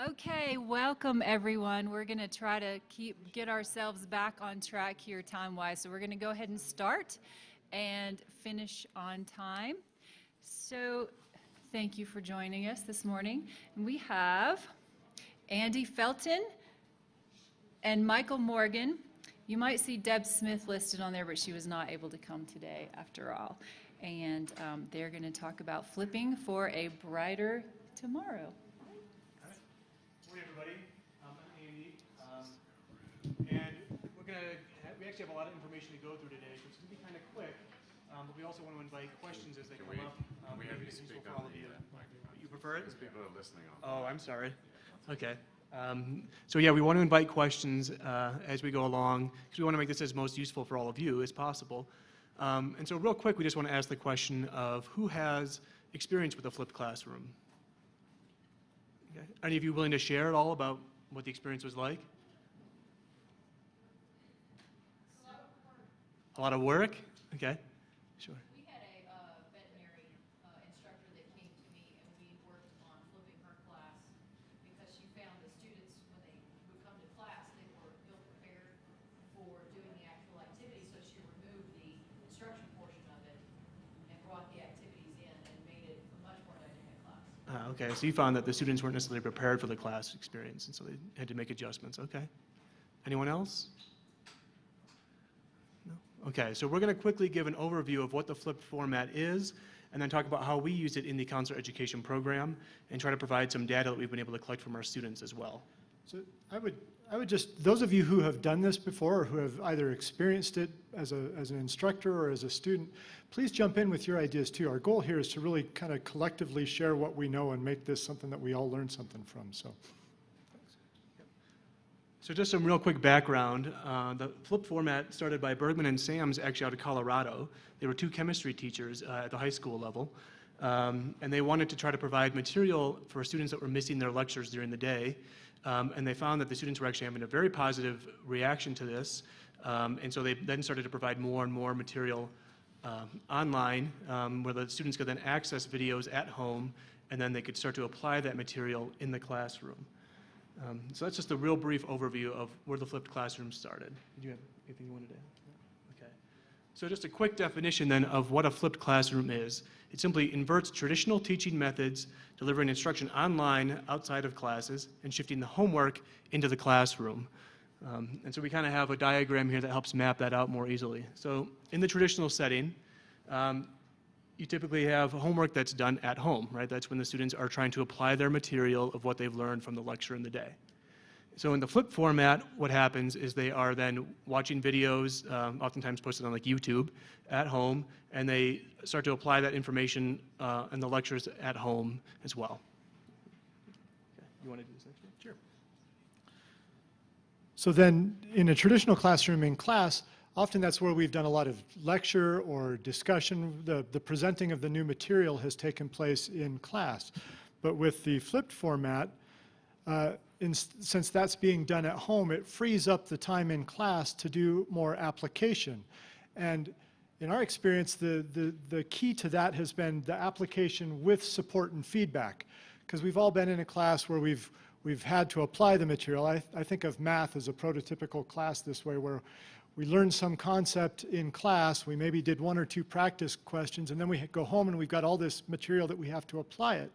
Okay, welcome everyone. We're going to try to get ourselves back on track here time-wise. So we're going to go ahead and start and finish on time. So thank you for joining us this morning. And we have Andy Felton and Michael Morgan. You might see Deb Smith listed on there, but she was not able to come today after all. And they're going to talk about flipping for a brighter tomorrow. Morning, everybody. I'm Andy, and we actually have a lot of information to go through today, so it's going to be kind of quick, but we also want to invite questions as they come up. We have you speak on the You prefer it? Because people are listening on. Oh, I'm sorry. Okay. So yeah, we want to invite questions as we go along, because we want to make this as most useful for all of you as possible. And so real quick, we just want to ask the question of who has experience with a flipped classroom? Okay. Any of you willing to share at all about what the experience was like? A lot of work? Okay, sure. We had a veterinary instructor that came to me, and we worked on flipping her class because she found the students, when they would come to class, they were ill prepared for doing the actual activity, so she removed the instruction portion of it and brought the activities in and made it a much more dynamic class. Okay, so you found that the students weren't necessarily prepared for the class experience, and so they had to make adjustments. Okay. Anyone else? No? Okay, so we're going to quickly give an overview of what the flipped format is, and then talk about how we use it in the counselor education program, and try to provide some data that we've been able to collect from our students as well. So I would just, those of you who have done this before or who have either experienced it as an instructor or as a student, please jump in with your ideas too. Our goal here is to really kind of collectively share what we know and make this something that we all learn something from. So just some real quick background. The flip format started by Bergman and Sams actually out of Colorado. They were two chemistry teachers at the high school level. And they wanted to try to provide material for students that were missing their lectures during the day. And they found that the students were actually having a very positive reaction to this. And so they then started to provide more and more material online where the students could then access videos at home, and then they could start to apply that material in the classroom. So that's just a real brief overview of where the flipped classroom started. Did you have anything you wanted to add? Okay. So just a quick definition then of what a flipped classroom is. It simply inverts traditional teaching methods, delivering instruction online outside of classes, and shifting the homework into the classroom. And so we kind of have a diagram here that helps map that out more easily. So in the traditional setting, you typically have homework that's done at home, right? That's when the students are trying to apply their material of what they've learned from the lecture in the day. So in the flip format, what happens is they are then watching videos, oftentimes posted on like YouTube, at home, and they start to apply that information in the lectures at home as well. Okay. You want to do this next one? Sure. So then in a traditional classroom in class, often that's where we've done a lot of lecture or discussion. The presenting of the new material has taken place in class. But with the flipped format, since that's being done at home, it frees up the time in class to do more application. And in our experience, the key to that has been the application with support and feedback. Because we've all been in a class where we've had to apply the material. I think of math as a prototypical class this way, where we learned some concept in class, we maybe did one or two practice questions, and then we go home and we've got all this material that we have to apply it.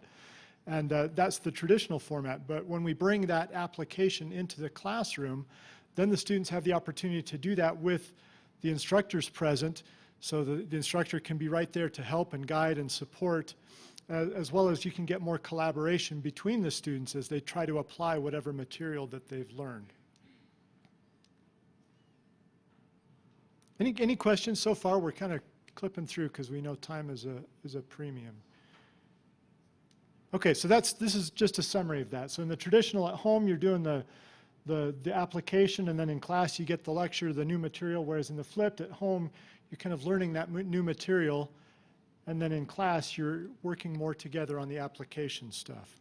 And that's the traditional format. But when we bring that application into the classroom, then the students have the opportunity to do that with the instructors present, so the instructor can be right there to help and guide and support, as well as you can get more collaboration between the students as they try to apply whatever material that they've learned. Any questions so far? We're kind of clipping through because we know time is a premium. Okay, so this is just a summary of that. So in the traditional at home, you're doing the application, and then in class you get the lecture, the new material, whereas in the flipped at home, you're kind of learning that new material, and then in class you're working more together on the application stuff.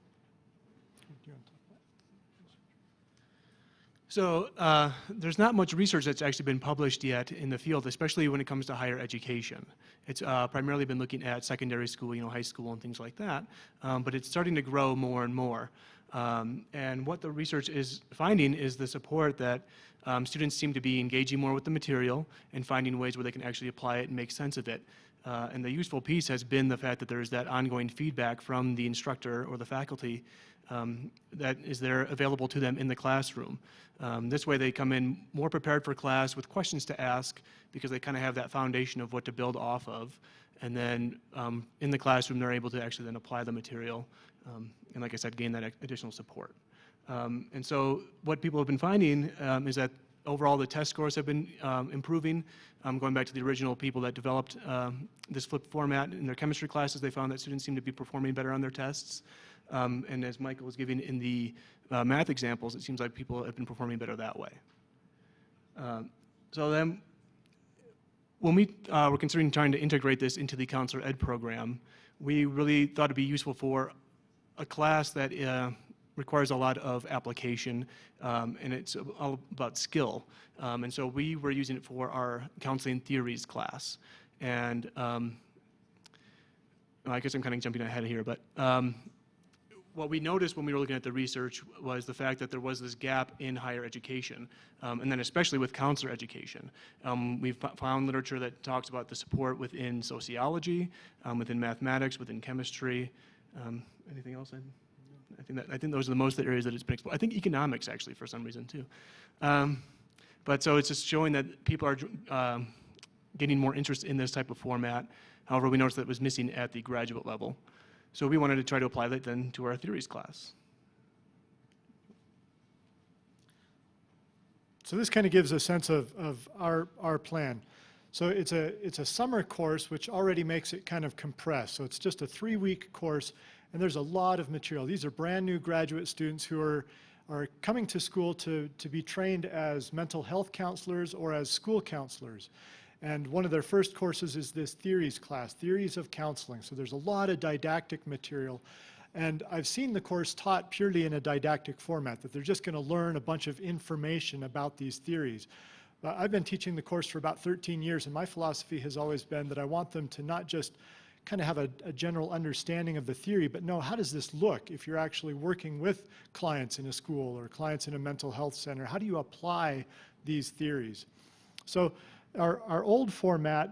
So there's not much research that's actually been published yet in the field, especially when it comes to higher education. It's primarily been looking at secondary school, high school and things like that, but it's starting to grow more and more. And what the research is finding is the support that students seem to be engaging more with the material and finding ways where they can actually apply it and make sense of it. And the useful piece has been the fact that there's that ongoing feedback from the instructor or the faculty that is there available to them in the classroom. This way they come in more prepared for class with questions to ask because they kind of have that foundation of what to build off of. And then in the classroom, they're able to actually then apply the material and, like I said, gain that additional support. And so what people have been finding is that overall the test scores have been improving. Going back to the original people that developed this flipped format in their chemistry classes, they found that students seem to be performing better on their tests. And as Michael was giving in the math examples, it seems like people have been performing better that way. So then, when we were considering trying to integrate this into the counselor ed program, we really thought it'd be useful for a class that requires a lot of application, and it's all about skill. And so we were using it for our counseling theories class. And I guess I'm kind of jumping ahead here, but what we noticed when we were looking at the research was the fact that there was this gap in higher education, and then especially with counselor education. We've found literature that talks about the support within sociology, within mathematics, within chemistry. Anything else? I think those are the most areas that it's been explored. I think economics, actually, for some reason, too. But so it's just showing that people are getting more interest in this type of format. However, we noticed that it was missing at the graduate level. So we wanted to try to apply that then to our theories class. So this kind of gives a sense of our plan. So it's a summer course, which already makes it kind of compressed. So it's just a 3-week course, and there's a lot of material. These are brand new graduate students who are coming to school to be trained as mental health counselors or as school counselors. And one of their first courses is this theories class, theories of counseling. So there's a lot of didactic material. And I've seen the course taught purely in a didactic format, that they're just going to learn a bunch of information about these theories. I've been teaching the course for about 13 years, and my philosophy has always been that I want them to not just kind of have a general understanding of the theory, but know, how does this look if you're actually working with clients in a school or clients in a mental health center? How do you apply these theories? So our old format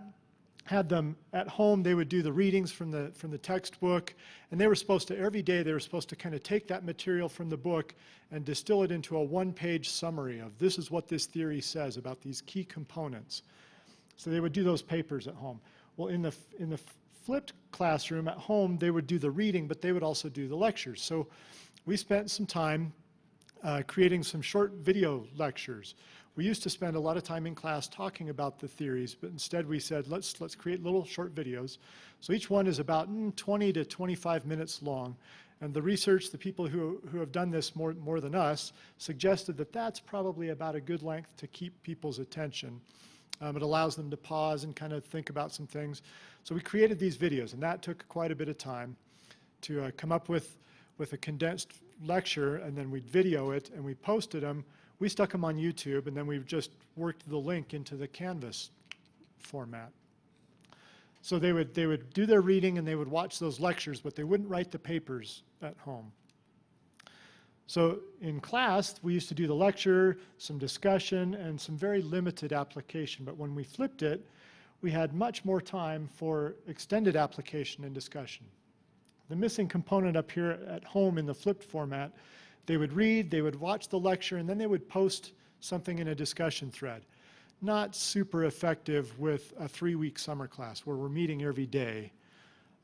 had them at home. They would do the readings from the textbook, and they were supposed to, every day, they were supposed to kind of take that material from the book and distill it into a 1-page summary of, this is what this theory says about these key components. So they would do those papers at home. Well, in the flipped classroom at home, they would do the reading, but they would also do the lectures. So we spent some time creating some short video lectures. We used to spend a lot of time in class talking about the theories, but instead we said, let's create little short videos. So each one is about 20 to 25 minutes long. And the research, the people who have done this more than us, suggested that that's probably about a good length to keep people's attention. It allows them to pause and kind of think about some things. So we created these videos, and that took quite a bit of time to come up with a condensed lecture, and then we'd video it, and we posted them. We stuck them on YouTube, and then we just worked the link into the Canvas format. So they would do their reading, and they would watch those lectures, but they wouldn't write the papers at home. So in class, we used to do the lecture, some discussion, and some very limited application. But when we flipped it, we had much more time for extended application and discussion. The missing component up here at home in the flipped format, they would read, they would watch the lecture, and then they would post something in a discussion thread. Not super effective with a 3-week summer class where we're meeting every day.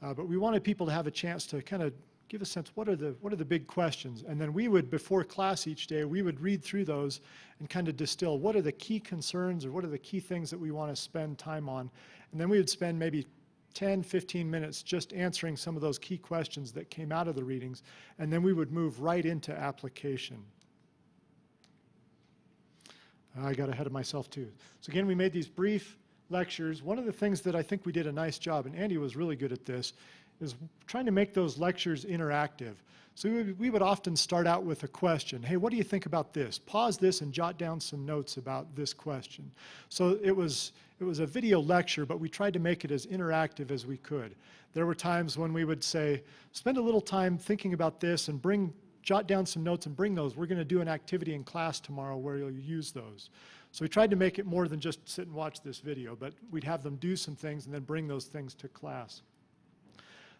But we wanted people to have a chance to kind of give a sense, what are the big questions? And then we would, before class each day, we would read through those and kind of distill what are the key concerns or what are the key things that we want to spend time on. And then we would spend maybe 10, 15 minutes just answering some of those key questions that came out of the readings, and then we would move right into application. I got ahead of myself too. So again, we made these brief lectures. One of the things that I think we did a nice job, and Andy was really good at this, is trying to make those lectures interactive. So we would often start out with a question. Hey, what do you think about this? Pause this and jot down some notes about this question. So it was a video lecture, but we tried to make it as interactive as we could. There were times when we would say, spend a little time thinking about this and bring jot down some notes and bring those. We're going to do an activity in class tomorrow where you'll use those. So we tried to make it more than just sit and watch this video, but we'd have them do some things and then bring those things to class.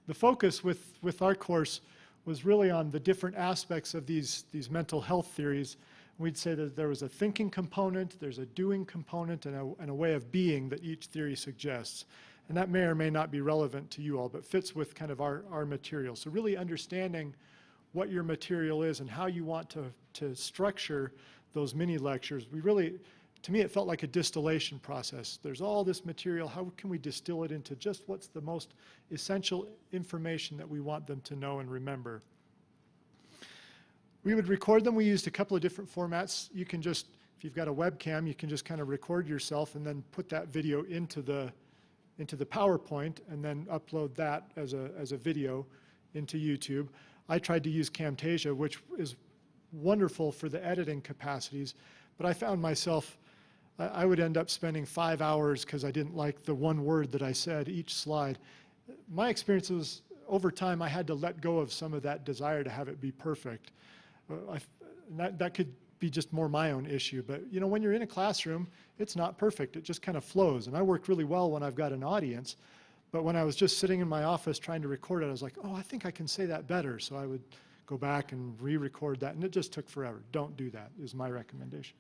The focus with our course was really on the different aspects of these mental health theories. We'd say that there was a thinking component, there's a doing component, and a way of being that each theory suggests. And that may or may not be relevant to you all, but fits with kind of our material. So really understanding what your material is and how you want to structure those mini lectures. To me, it felt like a distillation process. There's all this material. How can we distill it into just what's the most essential information that we want them to know and remember? We would record them. We used a couple of different formats. You can just, if you've got a webcam, you can just kind of record yourself and then put that video into the PowerPoint and then upload that as a video into YouTube. I tried to use Camtasia, which is wonderful for the editing capacities, but I found myself, I would end up spending 5 hours because I didn't like the one word that I said each slide. My experience was, over time, I had to let go of some of that desire to have it be perfect. That could be just more my own issue, but you know, when you're in a classroom, it's not perfect. It just kind of flows, and I work really well when I've got an audience, but when I was just sitting in my office trying to record it, I was like, oh, I think I can say that better, so I would go back and re-record that, and it just took forever. Don't do that, is my recommendation.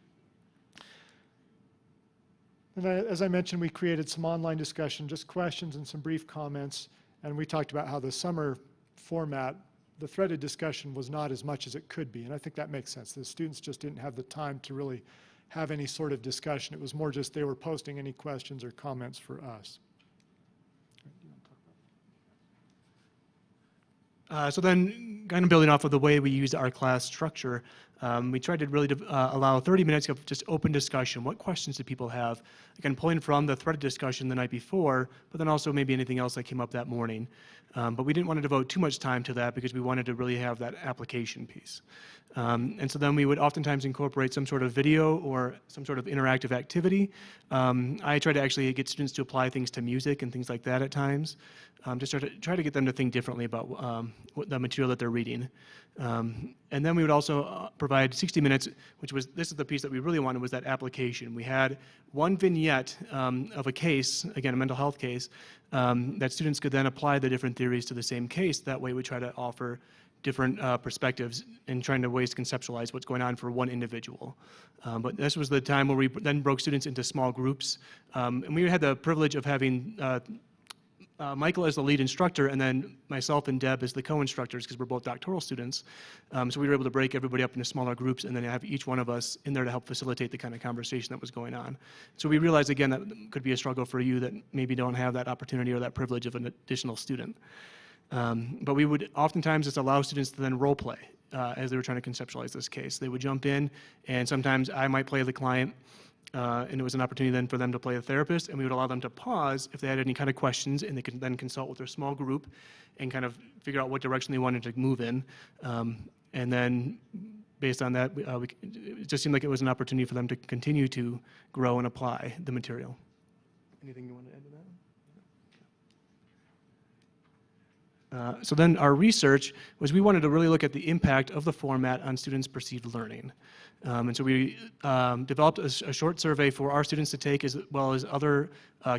And as I mentioned, we created some online discussion, just questions and some brief comments, and we talked about how the summer format, the threaded discussion was not as much as it could be, and I think that makes sense. The students just didn't have the time to really have any sort of discussion. It was more just they were posting any questions or comments for us. So then, kind of building off of the way we used our class structure, we tried to really allow 30 minutes of just open discussion. What questions do people have? Again, pulling from the threaded discussion the night before, but then also maybe anything else that came up that morning. But we didn't want to devote too much time to that because we wanted to really have that application piece. And so then we would oftentimes incorporate some sort of video or some sort of interactive activity. I tried to actually get students to apply things to music and things like that at times, just try to get them to think differently about what the material that they're reading. And then we would also provide 60 minutes, this is the piece that we really wanted, was that application. We had one vignette of a case, again, a mental health case, that students could then apply the different theories to the same case. That way we try to offer different perspectives and trying to ways to conceptualize what's going on for one individual. But this was the time where we then broke students into small groups. And we had the privilege of having Michael as the lead instructor, and then myself and Deb as the co-instructors, because we're both doctoral students. So we were able to break everybody up into smaller groups and then have each one of us in there to help facilitate the kind of conversation that was going on. So we realized, again, that could be a struggle for you that maybe don't have that opportunity or that privilege of an additional student. But we would oftentimes just allow students to then role play as they were trying to conceptualize this case. They would jump in, and sometimes I might play the client, and it was an opportunity then for them to play the therapist, and we would allow them to pause if they had any kind of questions, and they could then consult with their small group and kind of figure out what direction they wanted to move in. And then based on that, it just seemed like it was an opportunity for them to continue to grow and apply the material. Anything you want to add to that? So then our research was we wanted to really look at the impact of the format on students' perceived learning. And so we developed a short survey for our students to take, as well as other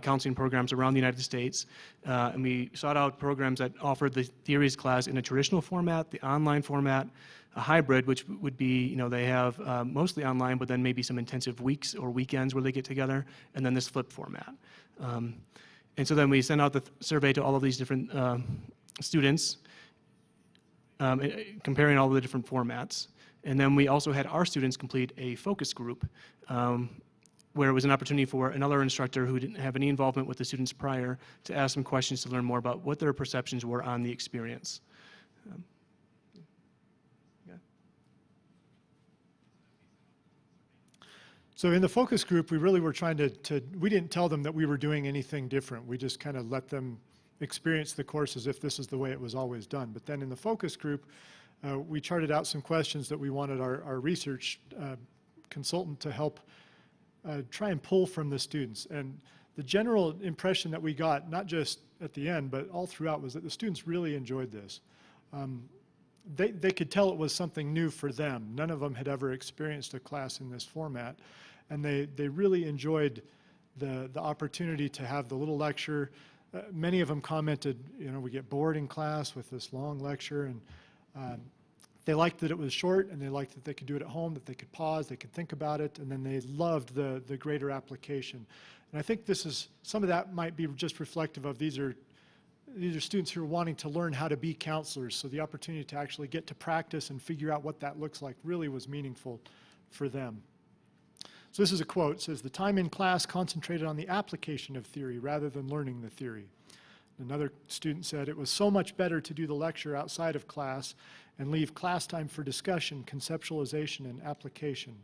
counseling programs around the United States. And we sought out programs that offered the theories class in a traditional format, the online format, a hybrid, which would be, they have mostly online, but then maybe some intensive weeks or weekends where they get together, and then this flipped format. And so then we sent out the survey to all of these different students, comparing all the different formats. And then we also had our students complete a focus group where it was an opportunity for another instructor who didn't have any involvement with the students prior to ask them questions to learn more about what their perceptions were on the experience. So in the focus group, we really were trying we didn't tell them that we were doing anything different. We just kind of let them experience the course as if this is the way it was always done. But then in the focus group, we charted out some questions that we wanted our research consultant to help try and pull from the students. And the general impression that we got, not just at the end, but all throughout, was that the students really enjoyed this. they could tell it was something new for them. None of them had ever experienced a class in this format, and they really enjoyed the opportunity to have the little lecture. Many of them commented, we get bored in class with this long lecture, and they liked that it was short, and they liked that they could do it at home, that they could pause, they could think about it, and then they loved the greater application. And I think some of that might be just reflective of these are students who are wanting to learn how to be counselors, so the opportunity to actually get to practice and figure out what that looks like really was meaningful for them. So this is a quote. It says, "The time in class concentrated on the application of theory rather than learning the theory." Another student said, "It was so much better to do the lecture outside of class and leave class time for discussion, conceptualization, and application."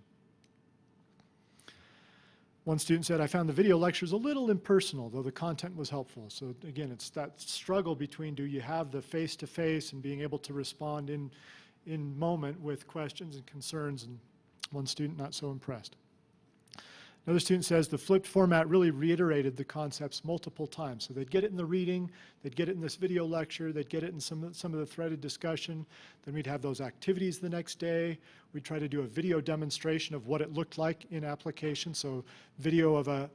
One student said, "I found the video lectures a little impersonal, though the content was helpful." So again, it's that struggle between do you have the face-to-face and being able to respond in moment with questions and concerns, and one student not so impressed. Another student says the flipped format really reiterated the concepts multiple times. So they'd get it in the reading, they'd get it in this video lecture, they'd get it in some of the threaded discussion, then we'd have those activities the next day. We'd try to do a video demonstration of what it looked like in application, so video of a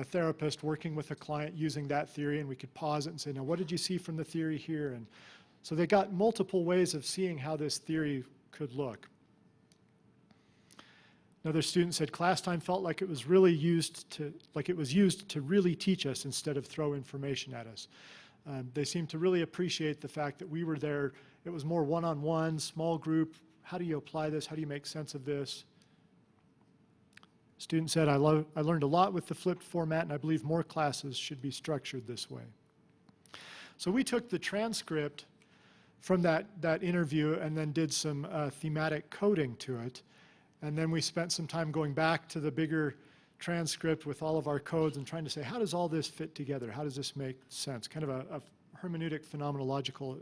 therapist working with a client using that theory, and we could pause it and say, now what did you see from the theory here? And so they got multiple ways of seeing how this theory could look. Another student said class time felt like it was really used to really teach us instead of throw information at us. They seemed to really appreciate the fact that we were there. It was more one-on-one, small group. How do you apply this? How do you make sense of this? Student said, I learned a lot with the flipped format, and I believe more classes should be structured this way. So we took the transcript from that interview and then did some thematic coding to it. And then we spent some time going back to the bigger transcript with all of our codes and trying to say, how does all this fit together? How does this make sense? Kind of a hermeneutic phenomenological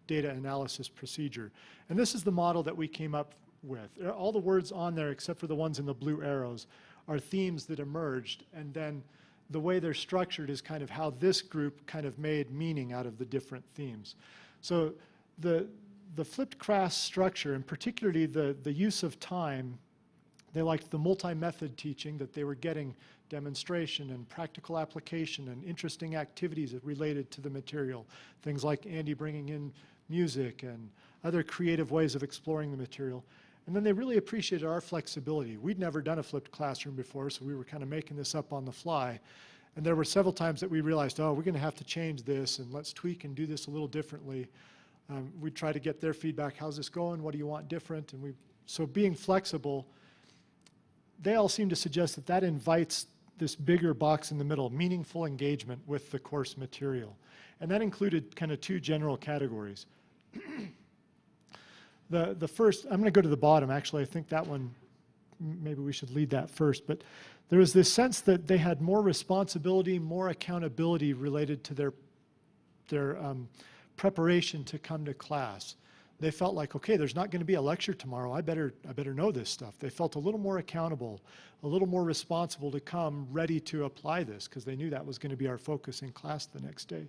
data analysis procedure. And this is the model that we came up with. All the words on there, except for the ones in the blue arrows, are themes that emerged. And then the way they're structured is kind of how this group kind of made meaning out of the different themes. So the flipped class structure, and particularly the use of time, they liked the multi-method teaching, that they were getting demonstration and practical application and interesting activities that related to the material. Things like Andy bringing in music and other creative ways of exploring the material. And then they really appreciated our flexibility. We'd never done a flipped classroom before, so we were kind of making this up on the fly. And there were several times that we realized, oh, we're going to have to change this, and let's tweak and do this a little differently. We'd try to get their feedback. How's this going? What do you want different? And so being flexible, they all seem to suggest that that invites this bigger box in the middle, meaningful engagement with the course material. And that included kind of two general categories. The first, I'm going to go to the bottom. Actually, I think that one, maybe we should lead that first. But there was this sense that they had more responsibility, more accountability related to their preparation to come to class. They felt like, okay, there's not going to be a lecture tomorrow. I better know this stuff. They felt a little more accountable, a little more responsible to come ready to apply this, because they knew that was going to be our focus in class the next day.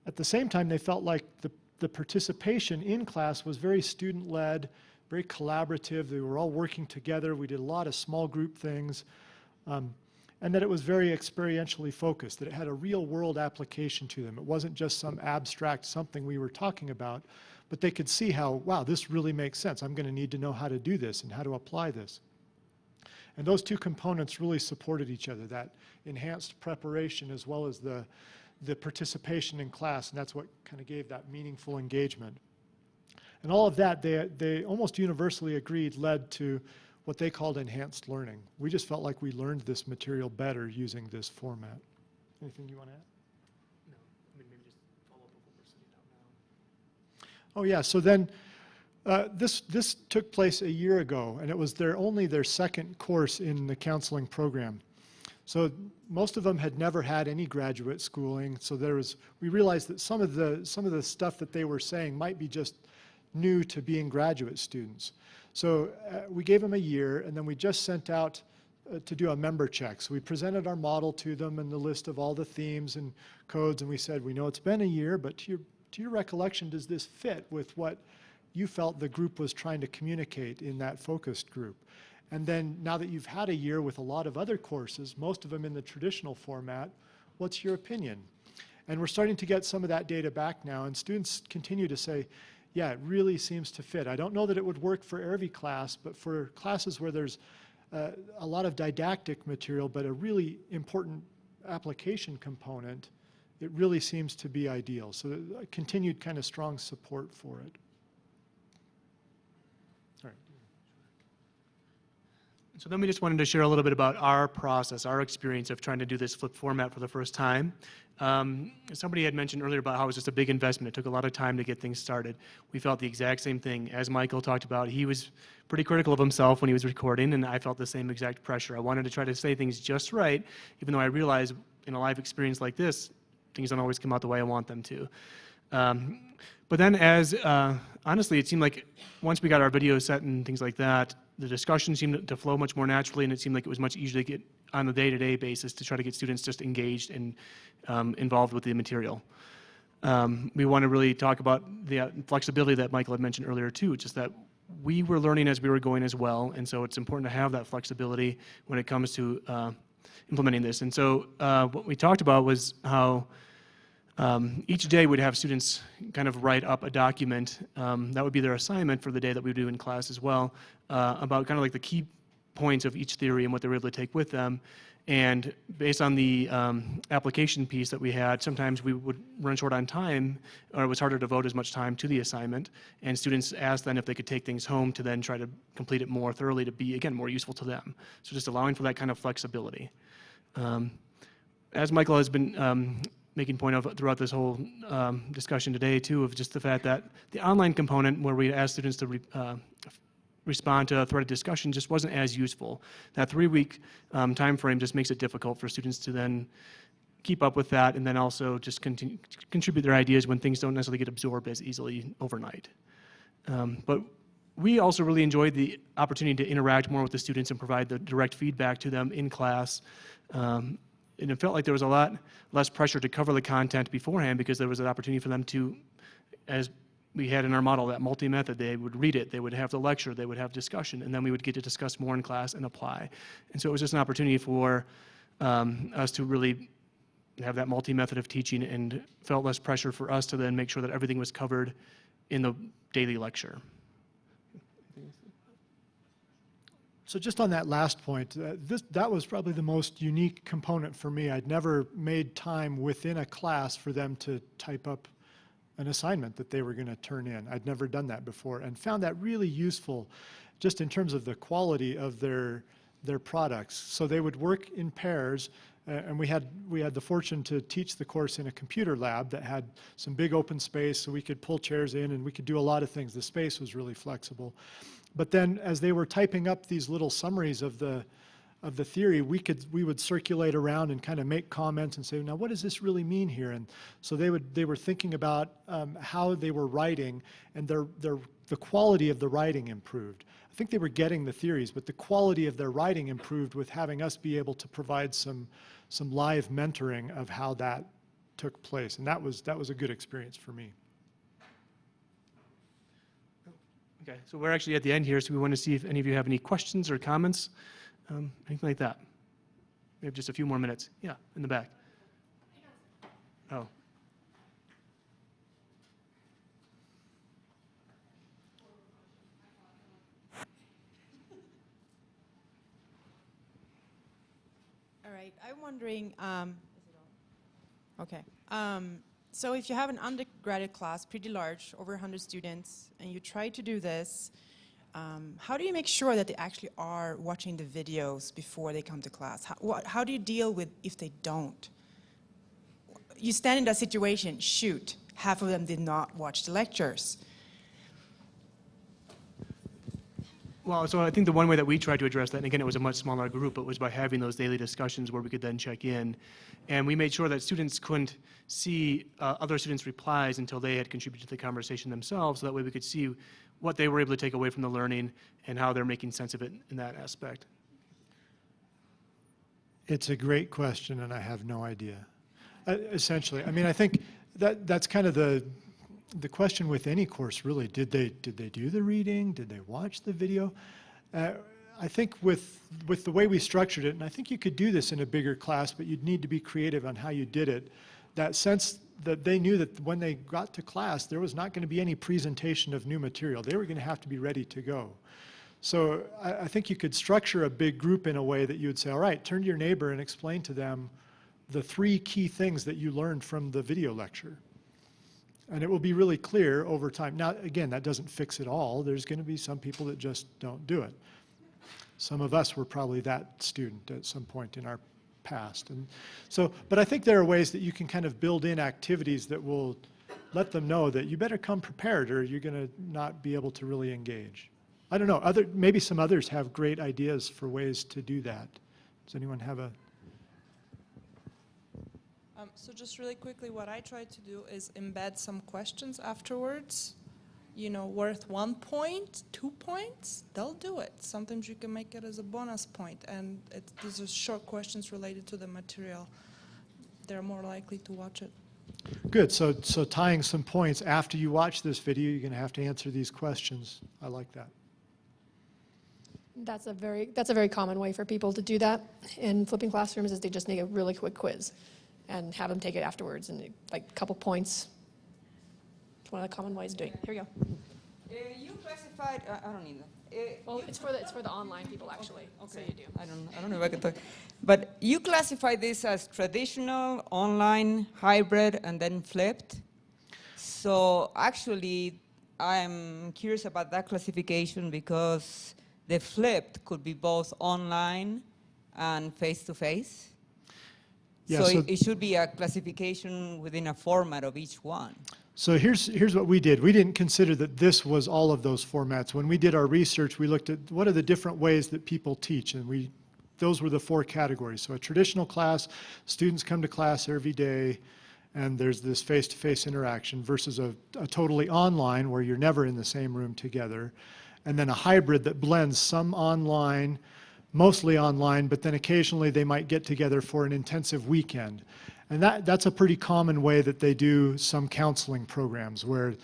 At the same time, they felt like the participation in class was very student-led, very collaborative. They were all working together. We did a lot of small group things. And that it was very experientially focused, that it had a real-world application to them. It wasn't just some abstract something we were talking about, but they could see how, wow, this really makes sense. I'm going to need to know how to do this and how to apply this. And those two components really supported each other, that enhanced preparation as well as the participation in class, and that's what kind of gave that meaningful engagement. And all of that, they almost universally agreed, led to what they called enhanced learning. We just felt like we learned this material better using this format. Anything you want to add? No, I mean, maybe just follow up with what we're sending out now. Oh yeah, so then this took place a year ago, and it was only their second course in the counseling program. So most of them had never had any graduate schooling, so we realized that some of the stuff that they were saying might be just new to being graduate students. So we gave them a year, and then we just sent out to do a member check. So we presented our model to them and the list of all the themes and codes, and we said, we know it's been a year, but to to your recollection, does this fit with what you felt the group was trying to communicate in that focused group? And then now that you've had a year with a lot of other courses, most of them in the traditional format, what's your opinion? And we're starting to get some of that data back now, and students continue to say, yeah, it really seems to fit. I don't know that it would work for every class, but for classes where there's a lot of didactic material, but a really important application component, it really seems to be ideal. So continued kind of strong support for it. All right. So then we just wanted to share a little bit about our process, our experience of trying to do this flip format for the first time. Somebody had mentioned earlier about how it was just a big investment. It took a lot of time to get things started. We felt the exact same thing. As Michael talked about, he was pretty critical of himself when he was recording, and I felt the same exact pressure. I wanted to try to say things just right, even though I realized in a live experience like this, things don't always come out the way I want them to. But then honestly, it seemed like once we got our video set and things like that, the discussion seemed to flow much more naturally, and it seemed like it was much easier to get on a day-to-day basis to try to get students just engaged and involved with the material. We want to really talk about the flexibility that Michael had mentioned earlier too, just that we were learning as we were going as well, and so it's important to have that flexibility when it comes to implementing this. And so what we talked about was how each day we'd have students kind of write up a document, that would be their assignment for the day that we would do in class as well, about kind of like the key points of each theory and what they were able to take with them. And based on the application piece that we had, sometimes we would run short on time, or it was harder to devote as much time to the assignment, and students asked then if they could take things home to then try to complete it more thoroughly to be, again, more useful to them. So just allowing for that kind of flexibility. As Michael has been making point of throughout this whole discussion today too, of just the fact that the online component where we ask students to respond to a threaded discussion just wasn't as useful. That 3-week time frame just makes it difficult for students to then keep up with that and then also just contribute their ideas when things don't necessarily get absorbed as easily overnight. But we also really enjoyed the opportunity to interact more with the students and provide the direct feedback to them in class. And it felt like there was a lot less pressure to cover the content beforehand because there was an opportunity for them to, as we had in our model, that multi-method, they would read it, they would have the lecture, they would have discussion, and then we would get to discuss more in class and apply. And so it was just an opportunity for us to really have that multi-method of teaching and felt less pressure for us to then make sure that everything was covered in the daily lecture. So just on that last point, that was probably the most unique component for me. I'd never made time within a class for them to type up an assignment that they were going to turn in. I'd never done that before and found that really useful just in terms of the quality of their products. So they would work in pairs, and we had the fortune to teach the course in a computer lab that had some big open space so we could pull chairs in and we could do a lot of things. The space was really flexible. But then as they were typing up these little summaries of the theory, we would circulate around and kind of make comments and say, now what does this really mean here? And so they were thinking about how they were writing, and the quality of the writing improved. I think they were getting the theories, but the quality of their writing improved with having us be able to provide some live mentoring of how that took place, and that was a good experience for me. Okay, so we're actually at the end here, so we want to see if any of you have any questions or comments, anything like that. We have just a few more minutes. Yeah, in the back. Oh. All right, I'm wondering, okay. So if you have an undergraduate class, pretty large, over 100 students, and you try to do this, how do you make sure that they actually are watching the videos before they come to class? How do you deal with if they don't? You stand in that situation, shoot, half of them did not watch the lectures. Well, so I think the one way that we tried to address that, and again, it was a much smaller group, but was by having those daily discussions where we could then check in. And we made sure that students couldn't see other students' replies until they had contributed to the conversation themselves, so that way we could see what they were able to take away from the learning and how they're making sense of it in that aspect. It's a great question, and I have no idea. Essentially, I mean, I think that's kind of the question with any course really, did they do the reading? Did they watch the video? I think with the way we structured it, and I think you could do this in a bigger class, but you'd need to be creative on how you did it. That sense that they knew that when they got to class, there was not going to be any presentation of new material. They were going to have to be ready to go. So I think you could structure a big group in a way that you would say, all right, turn to your neighbor and explain to them the 3 key things that you learned from the video lecture. And it will be really clear over time. Now, again, that doesn't fix it all. There's going to be some people that just don't do it. Some of us were probably that student at some point in our past. And so, but I think there are ways that you can kind of build in activities that will let them know that you better come prepared or you're going to not be able to really engage. I don't know, maybe some others have great ideas for ways to do that. Does anyone have a? So just really quickly, what I try to do is embed some questions afterwards, you know, worth 1 point, 2 points, they'll do it. Sometimes you can make it as a bonus point, and these are short questions related to the material. They're more likely to watch it. Good, so tying some points after you watch this video, you're going to have to answer these questions. I like that. That's a very common way for people to do that in flipping classrooms is they just make a really quick quiz and have them take it afterwards and like a couple points. It's one of the common ways of doing it. Here we go. You classified. I don't need that. Well, it's for the online people actually. Okay. So you do. I don't know if I can talk. But you classify this as traditional, online, hybrid, and then flipped. So actually, I'm curious about that classification because the flipped could be both online and face-to-face. Yeah, so it should be a classification within a format of each one. So here's what we did. We didn't consider that this was all of those formats. When we did our research, we looked at what are the different ways that people teach, and those were the 4 categories. So a traditional class, students come to class every day, and there's this face-to-face interaction versus a totally online where you're never in the same room together, and then a hybrid that blends some online, mostly online, but then occasionally they might get together for an intensive weekend. And that's a pretty common way that they do some counseling programs where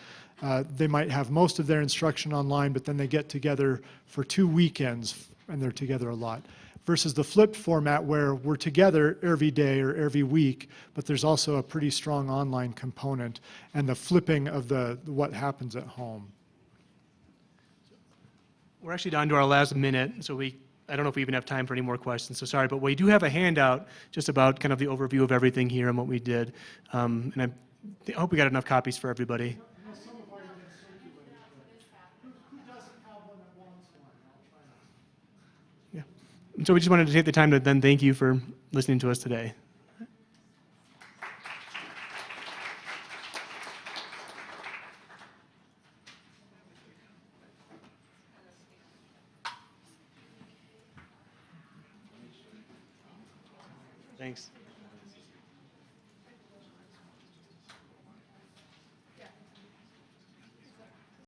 they might have most of their instruction online, but then they get together for 2 weekends and they're together a lot. Versus the flipped format where we're together every day or every week, but there's also a pretty strong online component and the flipping of what happens at home. We're actually down to our last minute, so I don't know if we even have time for any more questions, so sorry, but we do have a handout just about kind of the overview of everything here and what we did. And I hope we got enough copies for everybody. Yeah. And so we just wanted to take the time to then thank you for listening to us today. Thanks.